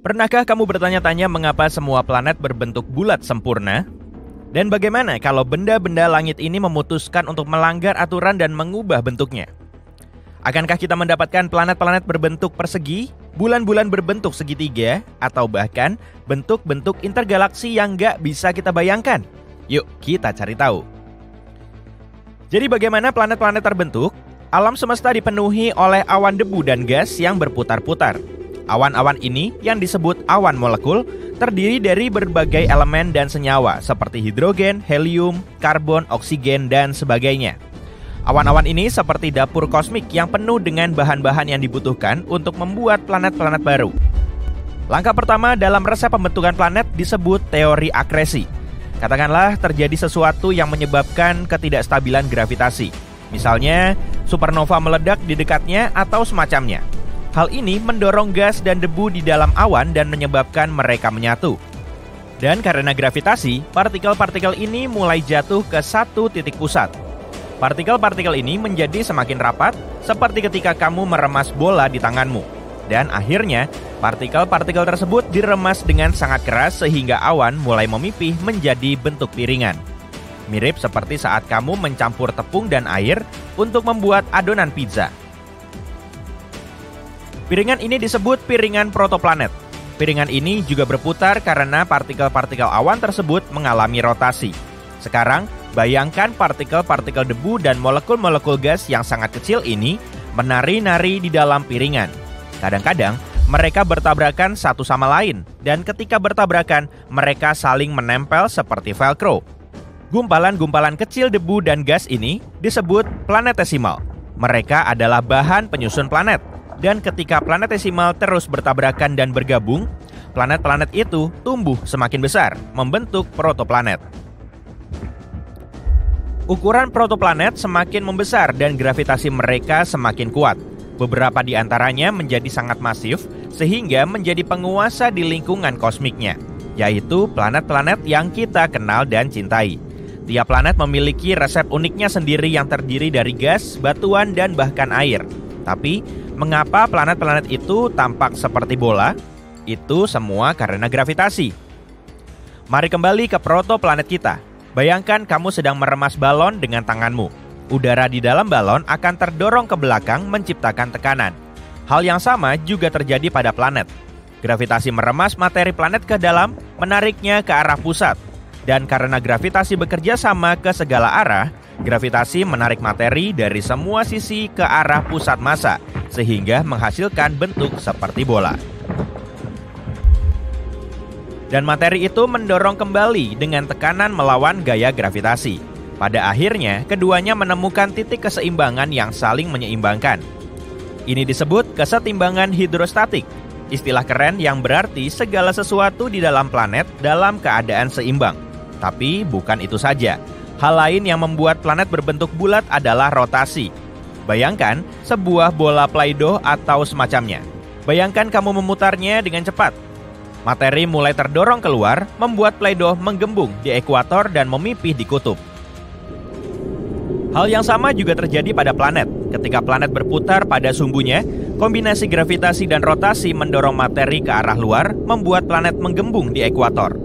Pernahkah kamu bertanya-tanya mengapa semua planet berbentuk bulat sempurna? Dan bagaimana kalau benda-benda langit ini memutuskan untuk melanggar aturan dan mengubah bentuknya? Akankah kita mendapatkan planet-planet berbentuk persegi, bulan-bulan berbentuk segitiga, atau bahkan bentuk-bentuk intergalaksi yang nggak bisa kita bayangkan? Yuk, kita cari tahu. Jadi bagaimana planet-planet terbentuk? Alam semesta dipenuhi oleh awan debu dan gas yang berputar-putar. Awan-awan ini yang disebut awan molekul terdiri dari berbagai elemen dan senyawa seperti hidrogen, helium, karbon, oksigen, dan sebagainya. Awan-awan ini seperti dapur kosmik yang penuh dengan bahan-bahan yang dibutuhkan untuk membuat planet-planet baru. Langkah pertama dalam resep pembentukan planet disebut teori akresi. Katakanlah terjadi sesuatu yang menyebabkan ketidakstabilan gravitasi. Misalnya, supernova meledak di dekatnya atau semacamnya. Hal ini mendorong gas dan debu di dalam awan dan menyebabkan mereka menyatu. Dan karena gravitasi, partikel-partikel ini mulai jatuh ke satu titik pusat. Partikel-partikel ini menjadi semakin rapat, seperti ketika kamu meremas bola di tanganmu. Dan akhirnya, partikel-partikel tersebut diremas dengan sangat keras sehingga awan mulai memipih menjadi bentuk piringan. Mirip seperti saat kamu mencampur tepung dan air untuk membuat adonan pizza. Piringan ini disebut piringan protoplanet. Piringan ini juga berputar karena partikel-partikel awan tersebut mengalami rotasi. Sekarang, bayangkan partikel-partikel debu dan molekul-molekul gas yang sangat kecil ini menari-nari di dalam piringan. Kadang-kadang, mereka bertabrakan satu sama lain, dan ketika bertabrakan, mereka saling menempel seperti velcro. Gumpalan-gumpalan kecil debu dan gas ini disebut planetesimal. Mereka adalah bahan penyusun planet. Dan ketika planetesimal terus bertabrakan dan bergabung, planet-planet itu tumbuh semakin besar, membentuk protoplanet. Ukuran protoplanet semakin membesar dan gravitasi mereka semakin kuat. Beberapa di antaranya menjadi sangat masif sehingga menjadi penguasa di lingkungan kosmiknya, yaitu planet-planet yang kita kenal dan cintai. Tiap planet memiliki resep uniknya sendiri yang terdiri dari gas, batuan, dan bahkan air. Tapi, mengapa planet-planet itu tampak seperti bola? Itu semua karena gravitasi. Mari kembali ke protoplanet kita. Bayangkan kamu sedang meremas balon dengan tanganmu. Udara di dalam balon akan terdorong ke belakang menciptakan tekanan. Hal yang sama juga terjadi pada planet. Gravitasi meremas materi planet ke dalam, menariknya ke arah pusat. Dan karena gravitasi bekerja sama ke segala arah, gravitasi menarik materi dari semua sisi ke arah pusat massa, sehingga menghasilkan bentuk seperti bola. Dan materi itu mendorong kembali dengan tekanan melawan gaya gravitasi. Pada akhirnya, keduanya menemukan titik keseimbangan yang saling menyeimbangkan. Ini disebut kesetimbangan hidrostatik, istilah keren yang berarti segala sesuatu di dalam planet dalam keadaan seimbang. Tapi bukan itu saja. Hal lain yang membuat planet berbentuk bulat adalah rotasi. Bayangkan sebuah bola Play-Doh atau semacamnya. Bayangkan kamu memutarnya dengan cepat. Materi mulai terdorong keluar, membuat Play-Doh menggembung di ekuator dan memipih di kutub. Hal yang sama juga terjadi pada planet. Ketika planet berputar pada sumbunya, kombinasi gravitasi dan rotasi mendorong materi ke arah luar, membuat planet menggembung di ekuator.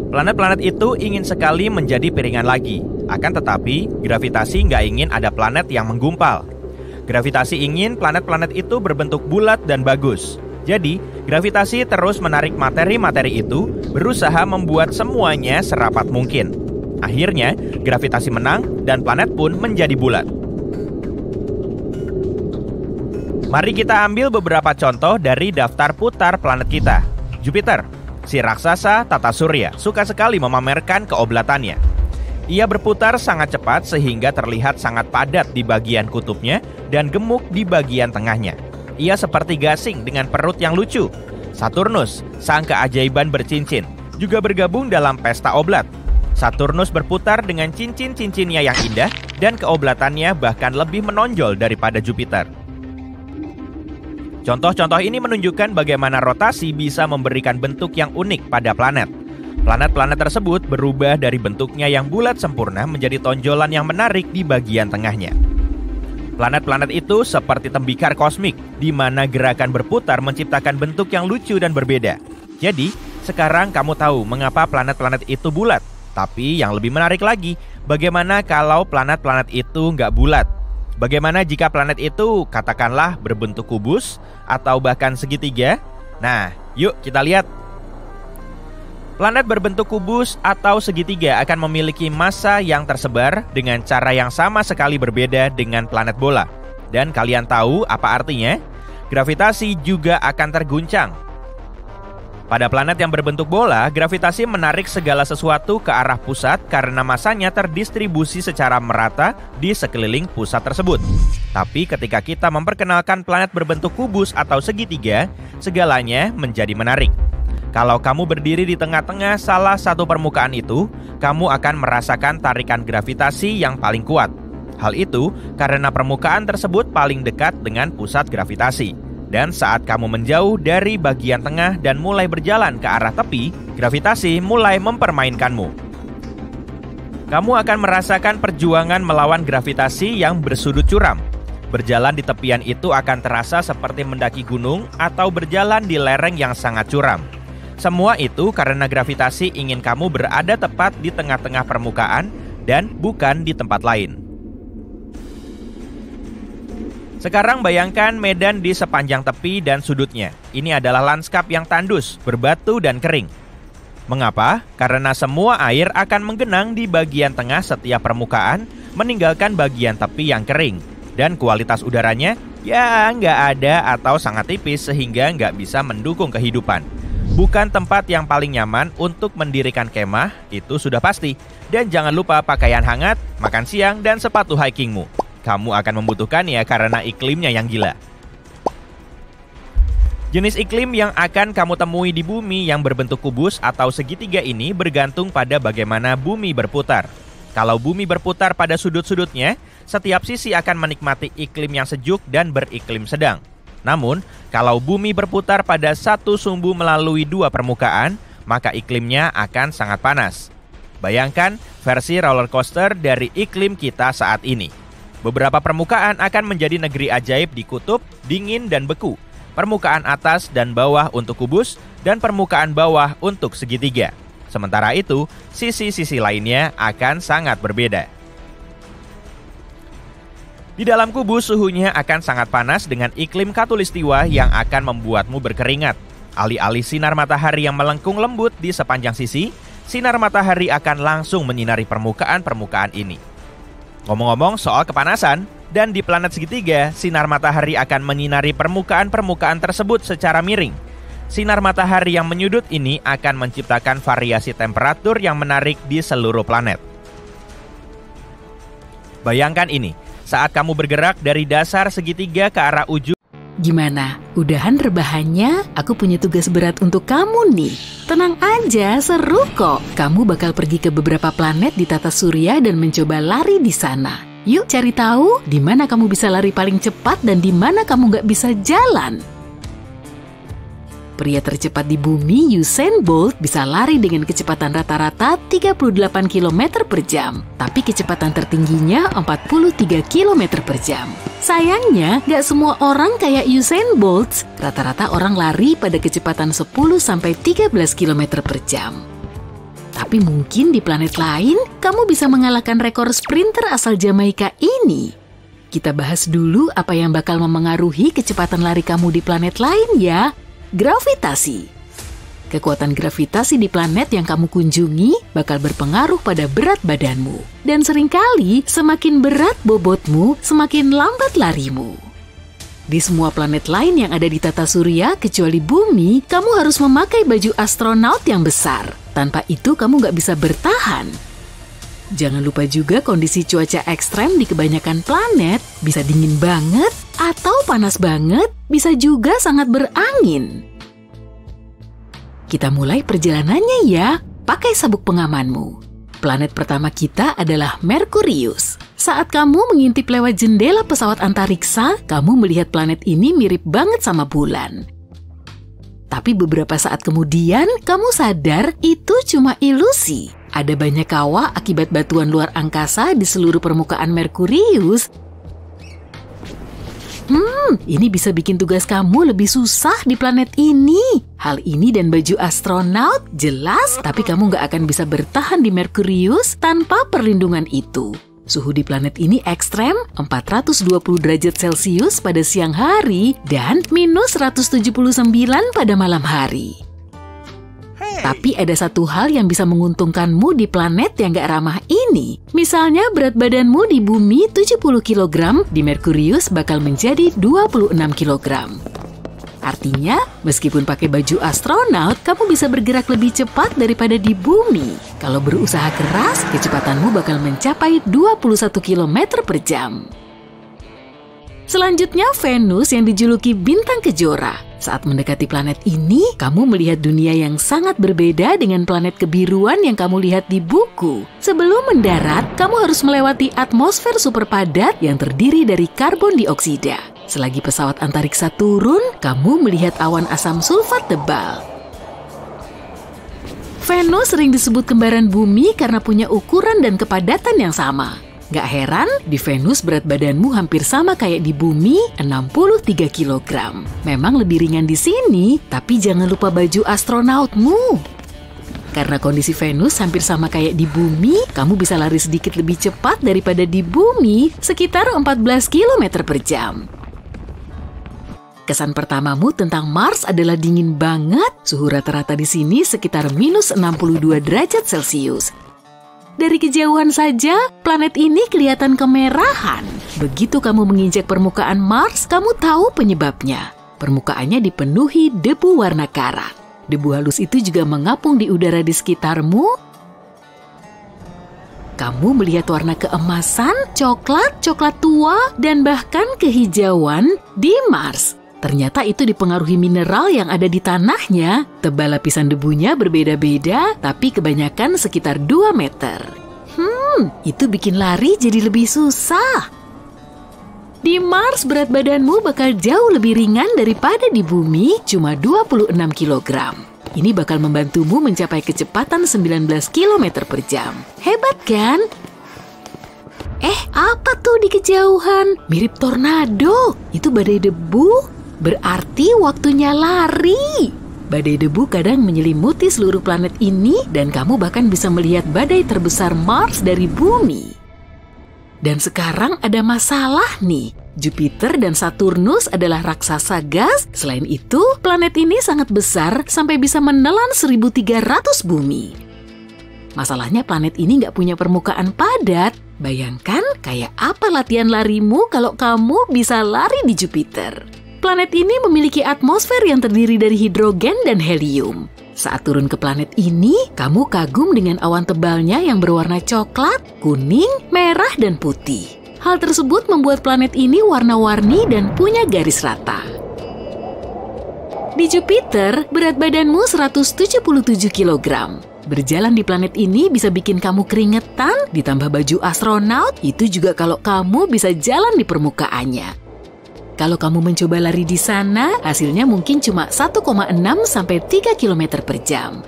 Planet-planet itu ingin sekali menjadi piringan lagi. Akan tetapi, gravitasi nggak ingin ada planet yang menggumpal. Gravitasi ingin planet-planet itu berbentuk bulat dan bagus. Jadi, gravitasi terus menarik materi-materi itu, berusaha membuat semuanya serapat mungkin. Akhirnya, gravitasi menang dan planet pun menjadi bulat. Mari kita ambil beberapa contoh dari daftar putar planet kita. Jupiter. Si raksasa tata surya suka sekali memamerkan keoblatannya. Ia berputar sangat cepat sehingga terlihat sangat padat di bagian kutubnya dan gemuk di bagian tengahnya. Ia seperti gasing dengan perut yang lucu. Saturnus, sang keajaiban bercincin, juga bergabung dalam pesta oblat. Saturnus berputar dengan cincin-cincinnya yang indah dan keoblatannya bahkan lebih menonjol daripada Jupiter. Contoh-contoh ini menunjukkan bagaimana rotasi bisa memberikan bentuk yang unik pada planet. Planet-planet tersebut berubah dari bentuknya yang bulat sempurna menjadi tonjolan yang menarik di bagian tengahnya. Planet-planet itu seperti tembikar kosmik, di mana gerakan berputar menciptakan bentuk yang lucu dan berbeda. Jadi, sekarang kamu tahu mengapa planet-planet itu bulat. Tapi yang lebih menarik lagi, bagaimana kalau planet-planet itu nggak bulat? Bagaimana jika planet itu katakanlah berbentuk kubus atau bahkan segitiga? Nah, yuk kita lihat. Planet berbentuk kubus atau segitiga akan memiliki massa yang tersebar dengan cara yang sama sekali berbeda dengan planet bola. Dan kalian tahu apa artinya? Gravitasi juga akan terguncang. Pada planet yang berbentuk bola, gravitasi menarik segala sesuatu ke arah pusat karena masanya terdistribusi secara merata di sekeliling pusat tersebut. Tapi ketika kita memperkenalkan planet berbentuk kubus atau segitiga, segalanya menjadi menarik. Kalau kamu berdiri di tengah-tengah salah satu permukaan itu, kamu akan merasakan tarikan gravitasi yang paling kuat. Hal itu karena permukaan tersebut paling dekat dengan pusat gravitasi. Dan saat kamu menjauh dari bagian tengah dan mulai berjalan ke arah tepi, gravitasi mulai mempermainkanmu. Kamu akan merasakan perjuangan melawan gravitasi yang bersudut curam. Berjalan di tepian itu akan terasa seperti mendaki gunung atau berjalan di lereng yang sangat curam. Semua itu karena gravitasi ingin kamu berada tepat di tengah-tengah permukaan dan bukan di tempat lain. Sekarang bayangkan medan di sepanjang tepi dan sudutnya. Ini adalah lanskap yang tandus, berbatu dan kering. Mengapa? Karena semua air akan menggenang di bagian tengah setiap permukaan, meninggalkan bagian tepi yang kering. Dan kualitas udaranya, ya nggak ada atau sangat tipis sehingga nggak bisa mendukung kehidupan. Bukan tempat yang paling nyaman untuk mendirikan kemah, itu sudah pasti. Dan jangan lupa pakaian hangat, makan siang, dan sepatu hikingmu. Kamu akan membutuhkannya karena iklimnya yang gila. Jenis iklim yang akan kamu temui di bumi yang berbentuk kubus atau segitiga ini bergantung pada bagaimana bumi berputar. Kalau bumi berputar pada sudut-sudutnya, setiap sisi akan menikmati iklim yang sejuk dan beriklim sedang. Namun, kalau bumi berputar pada satu sumbu melalui dua permukaan, maka iklimnya akan sangat panas. Bayangkan versi roller coaster dari iklim kita saat ini. Beberapa permukaan akan menjadi negeri ajaib di kutub, dingin dan beku. Permukaan atas dan bawah untuk kubus, dan permukaan bawah untuk segitiga. Sementara itu, sisi-sisi lainnya akan sangat berbeda. Di dalam kubus suhunya akan sangat panas dengan iklim khatulistiwa yang akan membuatmu berkeringat. Alih-alih sinar matahari yang melengkung lembut di sepanjang sisi, sinar matahari akan langsung menyinari permukaan-permukaan ini. Ngomong-ngomong soal kepanasan, dan di planet segitiga, sinar matahari akan menyinari permukaan-permukaan tersebut secara miring. Sinar matahari yang menyudut ini akan menciptakan variasi temperatur yang menarik di seluruh planet. Bayangkan ini, saat kamu bergerak dari dasar segitiga ke arah ujung. Gimana? Udahan rebahannya? Aku punya tugas berat untuk kamu nih. Tenang aja, seru kok. Kamu bakal pergi ke beberapa planet di tata surya dan mencoba lari di sana. Yuk cari tahu di mana kamu bisa lari paling cepat dan di mana kamu nggak bisa jalan. Pria tercepat di bumi, Usain Bolt, bisa lari dengan kecepatan rata-rata 38 km per jam. Tapi kecepatan tertingginya 43 km per jam. Sayangnya, nggak semua orang kayak Usain Bolt. Rata-rata orang lari pada kecepatan 10-13 km per jam. Tapi mungkin di planet lain, kamu bisa mengalahkan rekor sprinter asal Jamaika ini. Kita bahas dulu apa yang bakal memengaruhi kecepatan lari kamu di planet lain ya. Gravitasi. Kekuatan gravitasi di planet yang kamu kunjungi bakal berpengaruh pada berat badanmu. Dan seringkali semakin berat bobotmu, semakin lambat larimu. Di semua planet lain yang ada di tata surya, kecuali bumi, kamu harus memakai baju astronaut yang besar. Tanpa itu kamu nggak bisa bertahan. Jangan lupa juga kondisi cuaca ekstrem di kebanyakan planet, bisa dingin banget, atau panas banget, bisa juga sangat berangin. Kita mulai perjalanannya ya, pakai sabuk pengamanmu. Planet pertama kita adalah Merkurius. Saat kamu mengintip lewat jendela pesawat antariksa, kamu melihat planet ini mirip banget sama bulan. Tapi beberapa saat kemudian, kamu sadar itu cuma ilusi. Ada banyak kawah akibat batuan luar angkasa di seluruh permukaan Merkurius. Ini bisa bikin tugas kamu lebih susah di planet ini. Hal ini dan baju astronaut jelas, tapi kamu nggak akan bisa bertahan di Merkurius tanpa perlindungan itu. Suhu di planet ini ekstrem, 420 derajat Celcius pada siang hari dan minus 179 pada malam hari. Tapi ada satu hal yang bisa menguntungkanmu di planet yang gak ramah ini. Misalnya berat badanmu di bumi 70 kg, di Merkurius bakal menjadi 26 kg. Artinya, meskipun pakai baju astronaut, kamu bisa bergerak lebih cepat daripada di bumi. Kalau berusaha keras, kecepatanmu bakal mencapai 21 km per jam. Selanjutnya, Venus yang dijuluki bintang kejora. Saat mendekati planet ini, kamu melihat dunia yang sangat berbeda dengan planet kebiruan yang kamu lihat di buku. Sebelum mendarat, kamu harus melewati atmosfer super padat yang terdiri dari karbon dioksida. Selagi pesawat antariksa turun, kamu melihat awan asam sulfat tebal. Venus sering disebut kembaran bumi karena punya ukuran dan kepadatan yang sama. Gak heran, di Venus berat badanmu hampir sama kayak di bumi, 63 kg. Memang lebih ringan di sini, tapi jangan lupa baju astronautmu. Karena kondisi Venus hampir sama kayak di bumi, kamu bisa lari sedikit lebih cepat daripada di bumi, sekitar 14 km per jam. Kesan pertamamu tentang Mars adalah dingin banget. Suhu rata-rata di sini sekitar minus 62 derajat Celcius. Dari kejauhan saja, planet ini kelihatan kemerahan. Begitu kamu menginjak permukaan Mars, kamu tahu penyebabnya. Permukaannya dipenuhi debu warna karat. Debu halus itu juga mengapung di udara di sekitarmu. Kamu melihat warna keemasan, coklat, coklat tua, dan bahkan kehijauan di Mars. Ternyata itu dipengaruhi mineral yang ada di tanahnya. Tebal lapisan debunya berbeda-beda, tapi kebanyakan sekitar 2 meter. Itu bikin lari jadi lebih susah. Di Mars berat badanmu bakal jauh lebih ringan daripada di bumi, cuma 26 kg. Ini bakal membantumu mencapai kecepatan 19 km per jam. Hebat kan? Apa tuh di kejauhan? Mirip tornado. Itu badai debu. Berarti waktunya lari. Badai debu kadang menyelimuti seluruh planet ini dan kamu bahkan bisa melihat badai terbesar Mars dari bumi. Dan sekarang ada masalah nih. Jupiter dan Saturnus adalah raksasa gas. Selain itu, planet ini sangat besar sampai bisa menelan 1.300 bumi. Masalahnya planet ini nggak punya permukaan padat. Bayangkan kayak apa latihan larimu kalau kamu bisa lari di Jupiter. Planet ini memiliki atmosfer yang terdiri dari hidrogen dan helium. Saat turun ke planet ini, kamu kagum dengan awan tebalnya yang berwarna coklat, kuning, merah, dan putih. Hal tersebut membuat planet ini warna-warni dan punya garis rata. Di Jupiter, berat badanmu 177 kg. Berjalan di planet ini bisa bikin kamu keringetan, ditambah baju astronaut, itu juga kalau kamu bisa jalan di permukaannya. Kalau kamu mencoba lari di sana, hasilnya mungkin cuma 1,6 sampai 3 km per jam.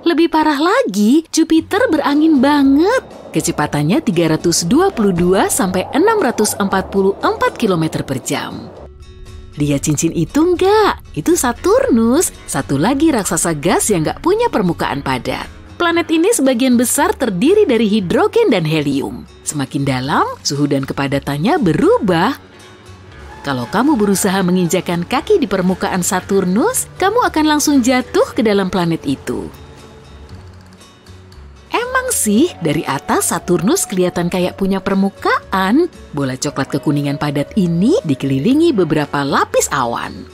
Lebih parah lagi, Jupiter berangin banget. Kecepatannya 322 sampai 644 km per jam. Lihat cincin itu enggak? Itu Saturnus, satu lagi raksasa gas yang enggak punya permukaan padat. Planet ini sebagian besar terdiri dari hidrogen dan helium. Semakin dalam, suhu dan kepadatannya berubah. Kalau kamu berusaha menginjakan kaki di permukaan Saturnus, kamu akan langsung jatuh ke dalam planet itu. Emang sih, dari atas Saturnus kelihatan kayak punya permukaan. Bola coklat kekuningan padat ini dikelilingi beberapa lapis awan.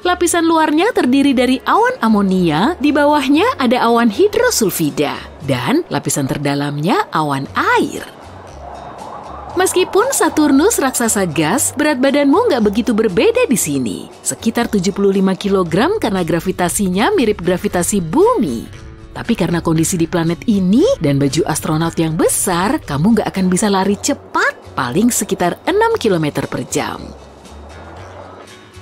Lapisan luarnya terdiri dari awan amonia, di bawahnya ada awan hidrosulfida, dan lapisan terdalamnya awan air. Meskipun Saturnus raksasa gas, berat badanmu nggak begitu berbeda di sini. Sekitar 75 kg karena gravitasinya mirip gravitasi bumi. Tapi karena kondisi di planet ini dan baju astronaut yang besar, kamu nggak akan bisa lari cepat, paling sekitar 6 km per jam.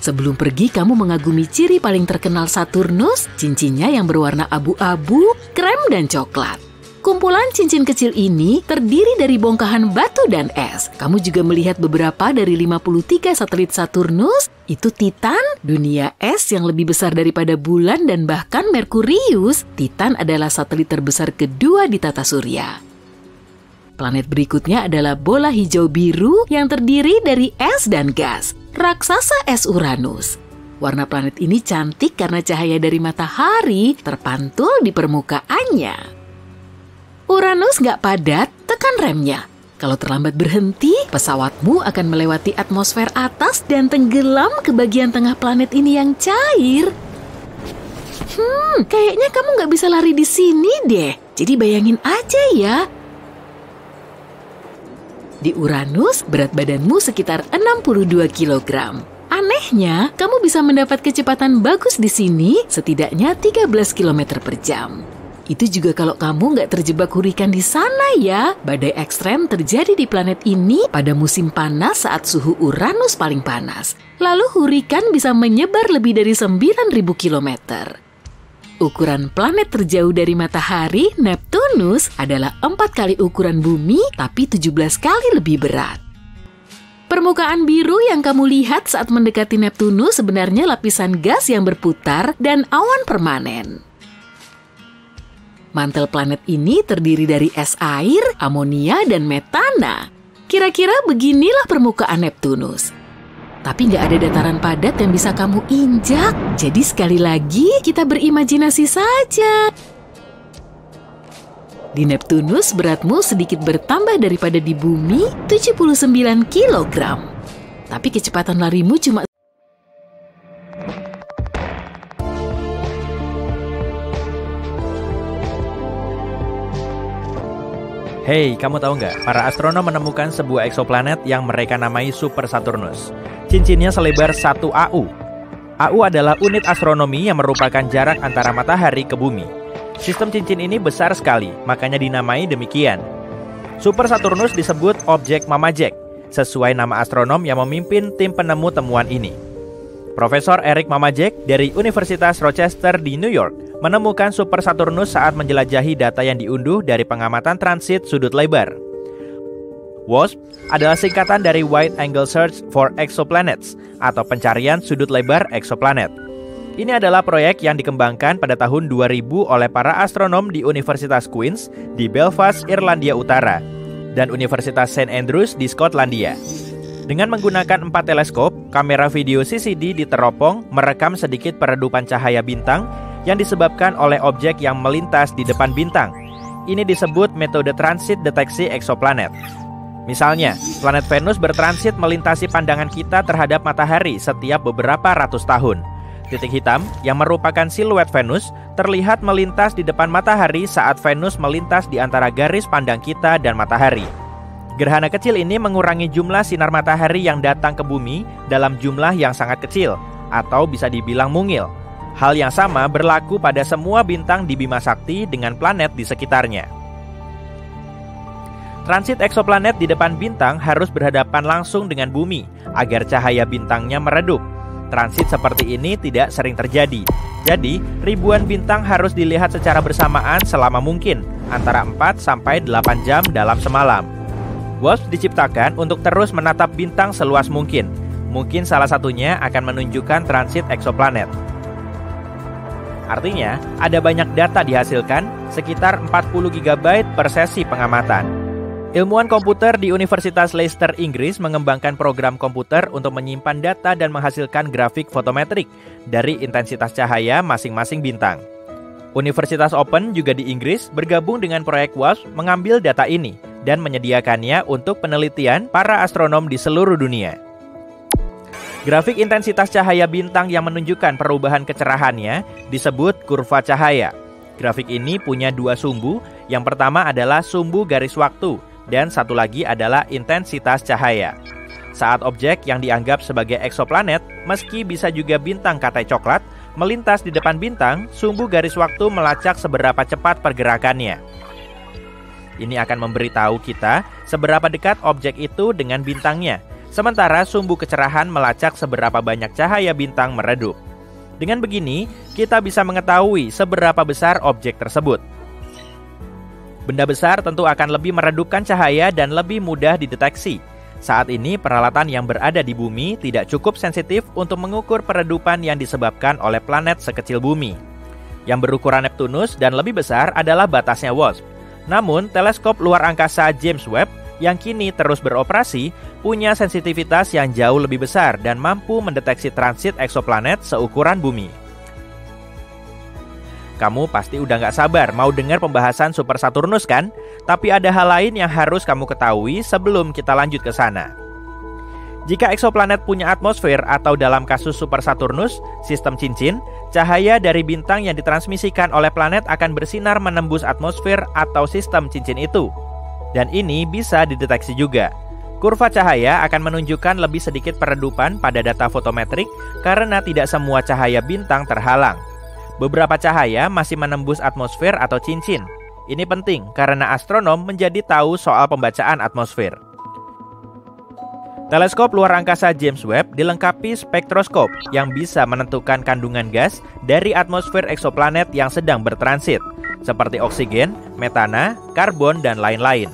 Sebelum pergi, kamu mengagumi ciri paling terkenal Saturnus, cincinnya yang berwarna abu-abu, krem, dan coklat. Kumpulan cincin kecil ini terdiri dari bongkahan batu dan es. Kamu juga melihat beberapa dari 53 satelit Saturnus. Itu Titan, dunia es yang lebih besar daripada bulan dan bahkan Merkurius. Titan adalah satelit terbesar kedua di tata surya. Planet berikutnya adalah bola hijau biru yang terdiri dari es dan gas. Raksasa es Uranus. Warna planet ini cantik karena cahaya dari matahari terpantul di permukaannya. Uranus nggak padat, tekan remnya. Kalau terlambat berhenti, pesawatmu akan melewati atmosfer atas dan tenggelam ke bagian tengah planet ini yang cair. Kayaknya kamu nggak bisa lari di sini deh. Jadi bayangin aja ya. Di Uranus, berat badanmu sekitar 62 kg. Anehnya, kamu bisa mendapat kecepatan bagus di sini setidaknya 13 km per jam. Itu juga kalau kamu nggak terjebak hurikan di sana ya. Badai ekstrem terjadi di planet ini pada musim panas saat suhu Uranus paling panas. Lalu hurikan bisa menyebar lebih dari 9.000 km. Ukuran planet terjauh dari matahari, Neptunus, adalah 4 kali ukuran bumi, tapi 17 kali lebih berat. Permukaan biru yang kamu lihat saat mendekati Neptunus sebenarnya lapisan gas yang berputar dan awan permanen. Mantel planet ini terdiri dari es air, amonia, dan metana. Kira-kira beginilah permukaan Neptunus. Tapi nggak ada dataran padat yang bisa kamu injak. Jadi sekali lagi, kita berimajinasi saja. Di Neptunus, beratmu sedikit bertambah daripada di bumi, 79 kg. Tapi kecepatan larimu cuma Hey, kamu tahu nggak? Para astronom menemukan sebuah eksoplanet yang mereka namai Super Saturnus. Cincinnya selebar 1 AU. AU adalah unit astronomi yang merupakan jarak antara matahari ke bumi. Sistem cincin ini besar sekali, makanya dinamai demikian. Super Saturnus disebut objek Mama Jack, sesuai nama astronom yang memimpin tim penemu temuan ini. Profesor Eric Mama Jack dari Universitas Rochester di New York menemukan Super Saturnus saat menjelajahi data yang diunduh dari pengamatan transit sudut lebar. WASP adalah singkatan dari Wide Angle Search for Exoplanets atau pencarian sudut lebar eksoplanet. Ini adalah proyek yang dikembangkan pada tahun 2000 oleh para astronom di Universitas Queen's di Belfast, Irlandia Utara, dan Universitas St. Andrews di Skotlandia. Dengan menggunakan 4 teleskop, kamera video CCD di teropong merekam sedikit peredupan cahaya bintang yang disebabkan oleh objek yang melintas di depan bintang. Ini disebut metode transit deteksi eksoplanet. Misalnya, planet Venus bertransit melintasi pandangan kita terhadap matahari setiap beberapa ratus tahun. Titik hitam, yang merupakan siluet Venus, terlihat melintas di depan matahari saat Venus melintas di antara garis pandang kita dan matahari. Gerhana kecil ini mengurangi jumlah sinar matahari yang datang ke bumi dalam jumlah yang sangat kecil, atau bisa dibilang mungil. Hal yang sama berlaku pada semua bintang di Bima Sakti dengan planet di sekitarnya. Transit eksoplanet di depan bintang harus berhadapan langsung dengan bumi agar cahaya bintangnya meredup. Transit seperti ini tidak sering terjadi. Jadi, ribuan bintang harus dilihat secara bersamaan selama mungkin, antara 4-8 jam dalam semalam. WASP diciptakan untuk terus menatap bintang seluas mungkin. Mungkin salah satunya akan menunjukkan transit eksoplanet. Artinya, ada banyak data dihasilkan, sekitar 40 GB per sesi pengamatan. Ilmuwan komputer di Universitas Leicester, Inggris mengembangkan program komputer untuk menyimpan data dan menghasilkan grafik fotometrik dari intensitas cahaya masing-masing bintang. Universitas Open juga di Inggris bergabung dengan proyek WASP mengambil data ini dan menyediakannya untuk penelitian para astronom di seluruh dunia. Grafik intensitas cahaya bintang yang menunjukkan perubahan kecerahannya disebut kurva cahaya. Grafik ini punya 2 sumbu, yang pertama adalah sumbu garis waktu, dan satu lagi adalah intensitas cahaya. Saat objek yang dianggap sebagai eksoplanet, meski bisa juga bintang katai coklat, melintas di depan bintang, sumbu garis waktu melacak seberapa cepat pergerakannya. Ini akan memberitahu kita seberapa dekat objek itu dengan bintangnya, sementara sumbu kecerahan melacak seberapa banyak cahaya bintang meredup. Dengan begini, kita bisa mengetahui seberapa besar objek tersebut. Benda besar tentu akan lebih meredupkan cahaya dan lebih mudah dideteksi. Saat ini, peralatan yang berada di bumi tidak cukup sensitif untuk mengukur peredupan yang disebabkan oleh planet sekecil bumi. Yang berukuran Neptunus dan lebih besar adalah batasnya WASP. Namun, teleskop luar angkasa James Webb yang kini terus beroperasi punya sensitivitas yang jauh lebih besar dan mampu mendeteksi transit eksoplanet seukuran bumi. Kamu pasti udah nggak sabar mau dengar pembahasan Super Saturnus kan? Tapi ada hal lain yang harus kamu ketahui sebelum kita lanjut ke sana. Jika eksoplanet punya atmosfer atau dalam kasus Super Saturnus, sistem cincin, cahaya dari bintang yang ditransmisikan oleh planet akan bersinar menembus atmosfer atau sistem cincin itu. Dan ini bisa dideteksi juga. Kurva cahaya akan menunjukkan lebih sedikit peredupan pada data fotometrik karena tidak semua cahaya bintang terhalang. Beberapa cahaya masih menembus atmosfer atau cincin. Ini penting karena astronom menjadi tahu soal pembacaan atmosfer. Teleskop luar angkasa James Webb dilengkapi spektroskop yang bisa menentukan kandungan gas dari atmosfer eksoplanet yang sedang bertransit, seperti oksigen, metana, karbon, dan lain-lain.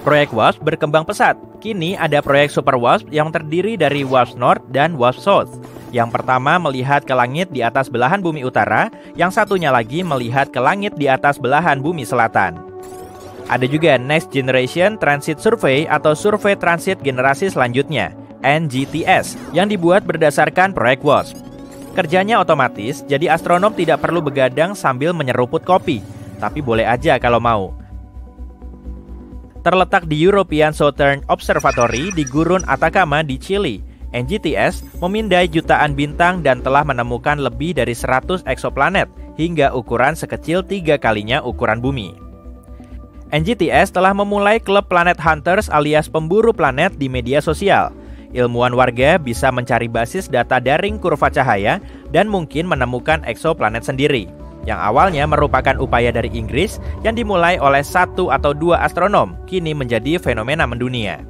Proyek WASP berkembang pesat. Kini ada proyek Super WASP yang terdiri dari WASP North dan WASP South. Yang pertama melihat ke langit di atas belahan bumi utara, yang satunya lagi melihat ke langit di atas belahan bumi selatan. Ada juga Next Generation Transit Survey atau Survei Transit Generasi Selanjutnya, NGTS, yang dibuat berdasarkan proyek WASP. Kerjanya otomatis, jadi astronom tidak perlu begadang sambil menyeruput kopi, tapi boleh aja kalau mau. Terletak di European Southern Observatory di Gurun Atacama di Chili, NGTS memindai jutaan bintang dan telah menemukan lebih dari 100 eksoplanet hingga ukuran sekecil 3 kalinya ukuran bumi. NGTS telah memulai klub Planet Hunters alias pemburu planet di media sosial. Ilmuwan warga bisa mencari basis data daring kurva cahaya dan mungkin menemukan eksoplanet sendiri, yang awalnya merupakan upaya dari Inggris yang dimulai oleh 1 atau 2 astronom, kini menjadi fenomena mendunia.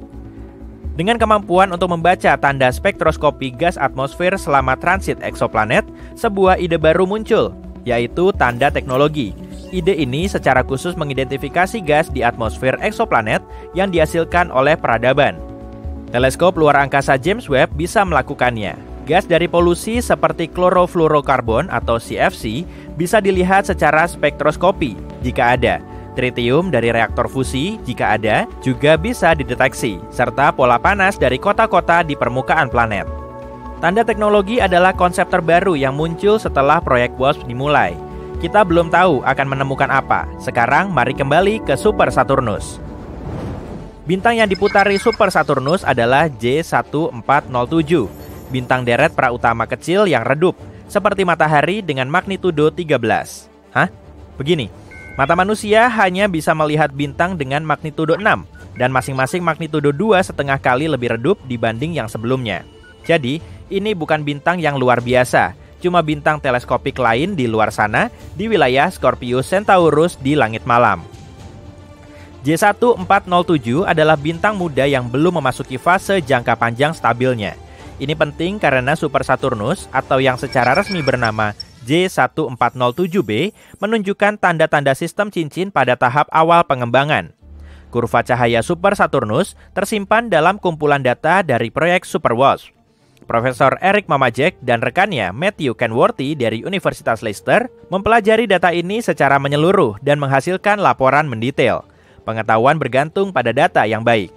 Dengan kemampuan untuk membaca tanda spektroskopi gas atmosfer selama transit eksoplanet, sebuah ide baru muncul, yaitu tanda teknologi. Ide ini secara khusus mengidentifikasi gas di atmosfer eksoplanet yang dihasilkan oleh peradaban. Teleskop luar angkasa James Webb bisa melakukannya. Gas dari polusi seperti klorofluorokarbon atau CFC bisa dilihat secara spektroskopi jika ada. Tritium dari reaktor fusi, jika ada, juga bisa dideteksi, serta pola panas dari kota-kota di permukaan planet. Tanda teknologi adalah konsep terbaru yang muncul setelah proyek WASP dimulai. Kita belum tahu akan menemukan apa. Sekarang mari kembali ke Super Saturnus. Bintang yang diputari Super Saturnus adalah J1407, bintang deret prautama kecil yang redup, seperti matahari dengan magnitudo 13. Hah? Begini. Mata manusia hanya bisa melihat bintang dengan magnitudo 6 dan masing-masing magnitudo 2,5 kali lebih redup dibanding yang sebelumnya. Jadi, ini bukan bintang yang luar biasa, cuma bintang teleskopik lain di luar sana di wilayah Scorpius Centaurus di langit malam. J1407 adalah bintang muda yang belum memasuki fase jangka panjang stabilnya. Ini penting karena Super Saturnus atau yang secara resmi bernama J1407b menunjukkan tanda-tanda sistem cincin pada tahap awal pengembangan. Kurva cahaya Super Saturnus tersimpan dalam kumpulan data dari proyek Super WASP. Profesor Eric Mamajek dan rekannya Matthew Kenworthy dari Universitas Leicester mempelajari data ini secara menyeluruh dan menghasilkan laporan mendetail. Pengetahuan bergantung pada data yang baik.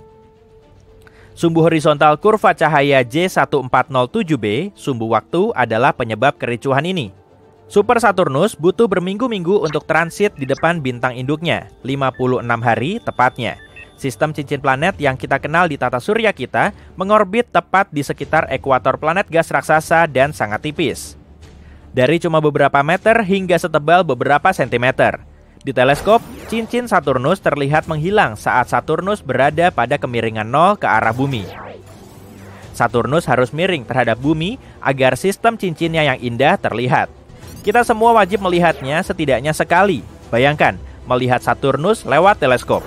Sumbu horizontal kurva cahaya J1407b, sumbu waktu, adalah penyebab kericuhan ini. Super Saturnus butuh berminggu-minggu untuk transit di depan bintang induknya, 56 hari tepatnya. Sistem cincin planet yang kita kenal di tata surya kita mengorbit tepat di sekitar ekuator planet gas raksasa dan sangat tipis. Dari cuma beberapa meter hingga setebal beberapa sentimeter. Di teleskop, cincin Saturnus terlihat menghilang saat Saturnus berada pada kemiringan 0 ke arah bumi. Saturnus harus miring terhadap bumi agar sistem cincinnya yang indah terlihat. Kita semua wajib melihatnya setidaknya sekali. Bayangkan, melihat Saturnus lewat teleskop.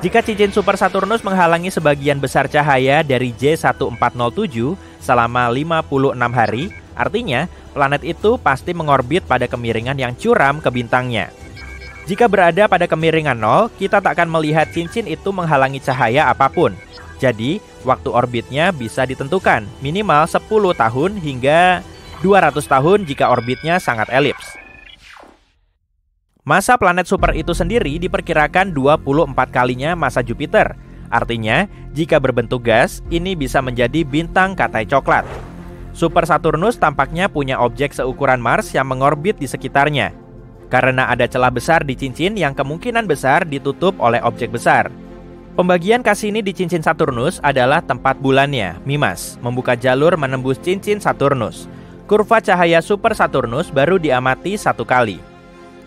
Jika cincin Super Saturnus menghalangi sebagian besar cahaya dari J1407 selama 56 hari, artinya planet itu pasti mengorbit pada kemiringan yang curam ke bintangnya. Jika berada pada kemiringan 0, kita tak akan melihat cincin itu menghalangi cahaya apapun. Jadi, waktu orbitnya bisa ditentukan minimal 10 tahun hingga 200 tahun jika orbitnya sangat elips. Masa planet super itu sendiri diperkirakan 24 kalinya masa Jupiter. Artinya, jika berbentuk gas, ini bisa menjadi bintang katai coklat. Super Saturnus tampaknya punya objek seukuran Mars yang mengorbit di sekitarnya. Karena ada celah besar di cincin yang kemungkinan besar ditutup oleh objek besar. Pembagian Cassini di cincin Saturnus adalah tempat bulannya, Mimas, membuka jalur menembus cincin Saturnus. Kurva cahaya Super Saturnus baru diamati 1 kali.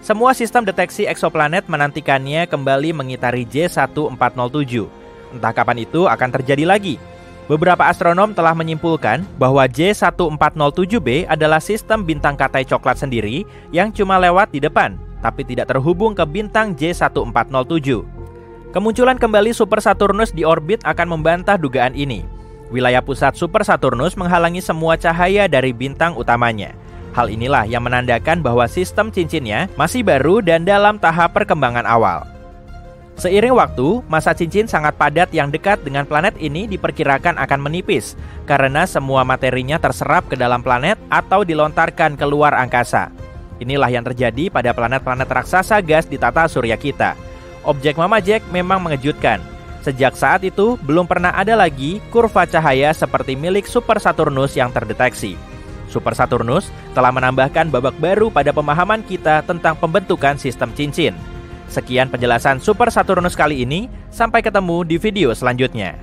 Semua sistem deteksi eksoplanet menantikannya kembali mengitari J1407. Entah kapan itu akan terjadi lagi. Beberapa astronom telah menyimpulkan bahwa J1407b adalah sistem bintang katai coklat sendiri yang cuma lewat di depan, tapi tidak terhubung ke bintang J1407. Kemunculan kembali Super Saturnus di orbit akan membantah dugaan ini. Wilayah pusat Super Saturnus menghalangi semua cahaya dari bintang utamanya. Hal inilah yang menandakan bahwa sistem cincinnya masih baru dan dalam tahap perkembangan awal. Seiring waktu, massa cincin sangat padat yang dekat dengan planet ini diperkirakan akan menipis karena semua materinya terserap ke dalam planet atau dilontarkan keluar angkasa. Inilah yang terjadi pada planet-planet raksasa gas di tata surya kita. Objek Mama Jack memang mengejutkan. Sejak saat itu, belum pernah ada lagi kurva cahaya seperti milik Super Saturnus yang terdeteksi. Super Saturnus telah menambahkan babak baru pada pemahaman kita tentang pembentukan sistem cincin. Sekian penjelasan Super Saturnus kali ini, sampai ketemu di video selanjutnya.